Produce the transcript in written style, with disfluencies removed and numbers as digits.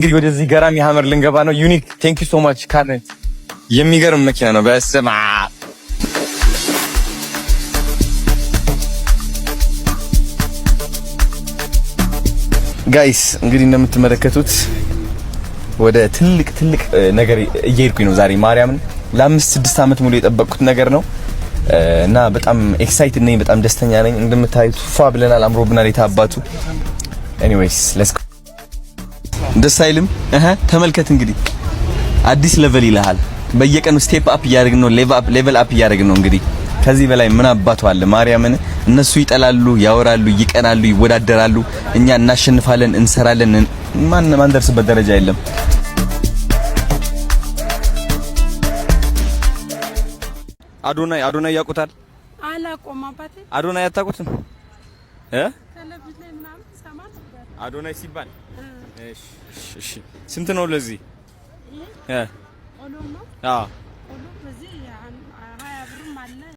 እንግዲህ ወደዚህ ገራሚ ሀመር ልንገባ ነው። ዩኒክ ቴንክ ዩ ሶ ማች ካርኔት የሚገርም መኪና ነው። በስማ ጋይስ እንግዲህ እንደምትመለከቱት ወደ ትልቅ ነገር እየሄድኩኝ ነው ዛሬ። ማርያምን ለ5-6 አመት ሙሉ የጠበቅኩት ነገር ነው እና በጣም ኤክሳይትድ ነኝ፣ በጣም ደስተኛ ነኝ። እንደምታዩት ፏ ብለናል፣ አምሮብናል። የታባቱ ኤኒዌይስ ሌትስ ጎ። ደስ አይልም? ተመልከት እንግዲህ አዲስ ሌቨል ይልሃል። በየቀኑ ስቴፕ አፕ እያደረግን ነው፣ ሌቨል አፕ እያደረግን ነው። እንግዲህ ከዚህ በላይ ምን አባቱ አለ? ማርያምን እነሱ ይጠላሉ፣ ያወራሉ፣ ይቀናሉ፣ ይወዳደራሉ። እኛ እናሸንፋለን፣ እንሰራለን። ማን ደርስበት ደረጃ የለም። አዶናይ ያውቁታል? አላቆም አባቴ። አዶናይ አታውቁትም? አዶናይ ሲባል እሺ፣ ስንት ነው ለዚህ? ኦሎም ነው። አዎ